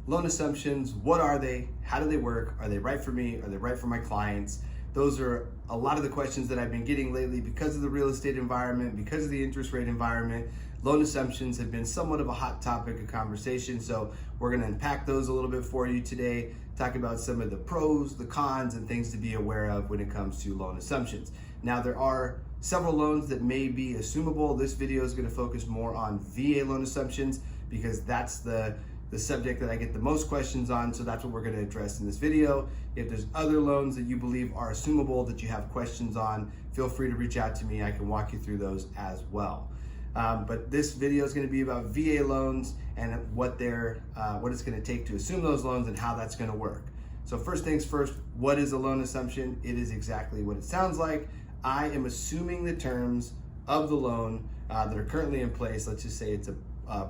loan assumptions, what are they? How do they work? Are they right for me? Are they right for my clients? Those are a lot of the questions that I've been getting lately because of the real estate environment, because of the interest rate environment. Loan assumptions have been somewhat of a hot topic of conversation. So we're going to unpack those a little bit for you today, talk about some of the pros, the cons, and things to be aware of when it comes to loan assumptions. Now, there are several loans that may be assumable. This video is going to focus more on VA loan assumptions because that's the subject that I get the most questions on, so that's what we're going to address in this video. If there's other loans that you believe are assumable that you have questions on, feel free to reach out to me. I can walk you through those as well. But this video is going to be about VA loans and what it's going to take to assume those loans and how that's going to work. So first things first, what is a loan assumption? It is exactly what it sounds like. I am assuming the terms of the loan that are currently in place. Let's just say it's a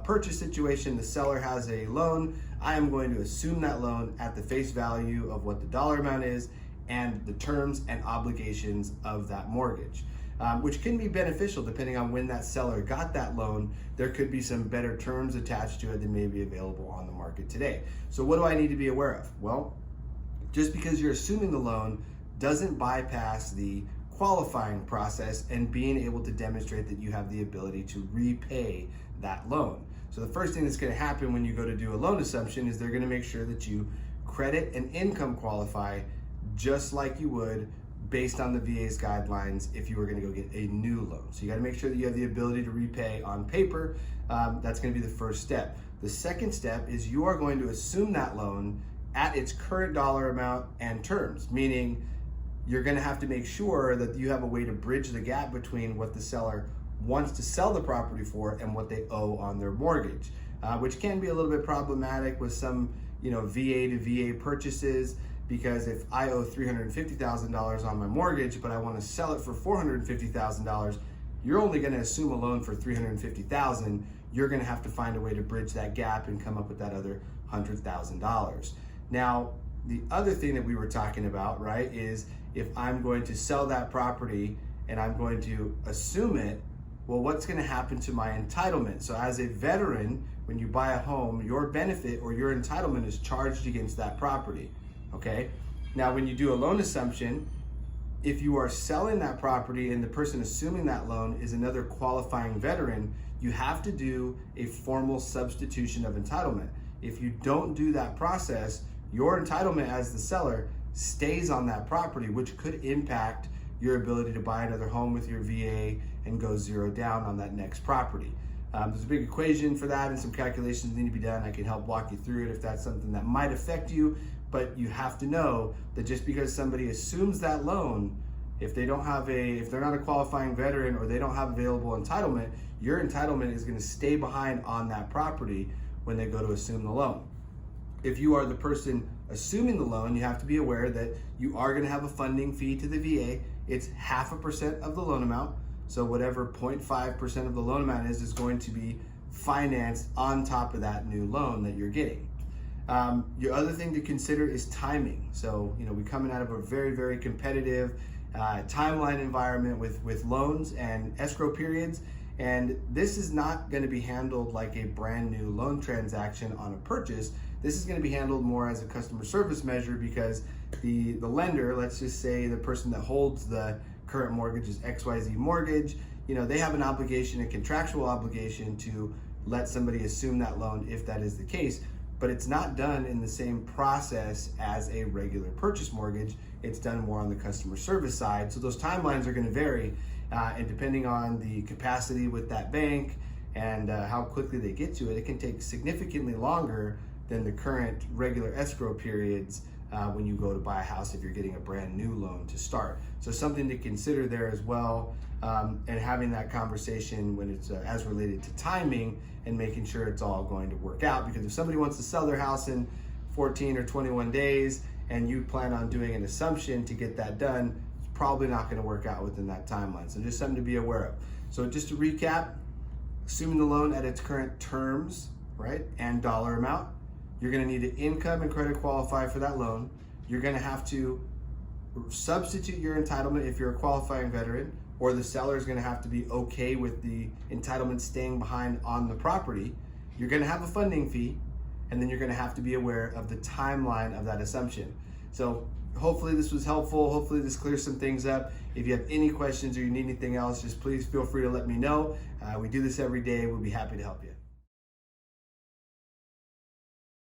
purchase situation, the seller has a loan. I am going to assume that loan at the face value of what the dollar amount is and the terms and obligations of that mortgage, which can be beneficial depending on when that seller got that loan. There could be some better terms attached to it than may be available on the market today. So what do I need to be aware of? Well, just because you're assuming the loan doesn't bypass the qualifying process and being able to demonstrate that you have the ability to repay that loan. So the first thing that's going to happen when you go to do a loan assumption is they're going to make sure that you credit and income qualify just like you would based on the VA's guidelines if you were going to go get a new loan. So you got to make sure that you have the ability to repay on paper. That's going to be the first step. The second step is you are going to assume that loan at its current dollar amount and terms, meaning you're going to have to make sure that you have a way to bridge the gap between what the seller wants to sell the property for and what they owe on their mortgage, which can be a little bit problematic with some, VA to VA purchases, because if I owe $350,000 on my mortgage, but I want to sell it for $450,000, you're only going to assume a loan for $350,000. You're going to have to find a way to bridge that gap and come up with that other $100,000. Now, the other thing that we were talking about, right, is if I'm going to sell that property and I'm going to assume it, well, what's going to happen to my entitlement? So as a veteran, when you buy a home, your benefit or your entitlement is charged against that property, okay? Now, when you do a loan assumption, if you are selling that property and the person assuming that loan is another qualifying veteran, you have to do a formal substitution of entitlement. If you don't do that process, your entitlement as the seller stays on that property, which could impact your ability to buy another home with your VA and go zero down on that next property. There's a big equation for that and some calculations need to be done. I can help walk you through it if that's something that might affect you, but you have to know that just because somebody assumes that loan, if they're not a qualifying veteran or they don't have available entitlement, your entitlement is going to stay behind on that property when they go to assume the loan. If you are the person assuming the loan, you have to be aware that you are going to have a funding fee to the VA. It's 0.5% of the loan amount. So whatever 0.5% of the loan amount is going to be financed on top of that new loan that you're getting. Your other thing to consider is timing. So, we're coming out of a very, very competitive timeline environment with loans and escrow periods. And this is not going to be handled like a brand new loan transaction on a purchase. This is going to be handled more as a customer service measure because the lender, let's just say the person that holds the current mortgage is XYZ Mortgage, they have an obligation, a contractual obligation to let somebody assume that loan if that is the case, but it's not done in the same process as a regular purchase mortgage. It's done more on the customer service side. So those timelines are going to vary, and depending on the capacity with that bank and how quickly they get to it, it can take significantly longer than the current regular escrow periods when you go to buy a house if you're getting a brand new loan to start. So something to consider there as well, and having that conversation when it's as related to timing and making sure it's all going to work out. Because if somebody wants to sell their house in 14 or 21 days and you plan on doing an assumption to get that done, it's probably not going to work out within that timeline. So just something to be aware of. So just to recap, assuming the loan at its current terms, right, and dollar amount, you're going to need to income and credit qualify for that loan. You're going to have to substitute your entitlement if you're a qualifying veteran, or the seller is going to have to be okay with the entitlement staying behind on the property. You're going to have a funding fee, and then you're going to have to be aware of the timeline of that assumption. So hopefully this was helpful. Hopefully this clears some things up. If you have any questions or you need anything else, just please feel free to let me know. We do this every day. We'll be happy to help you.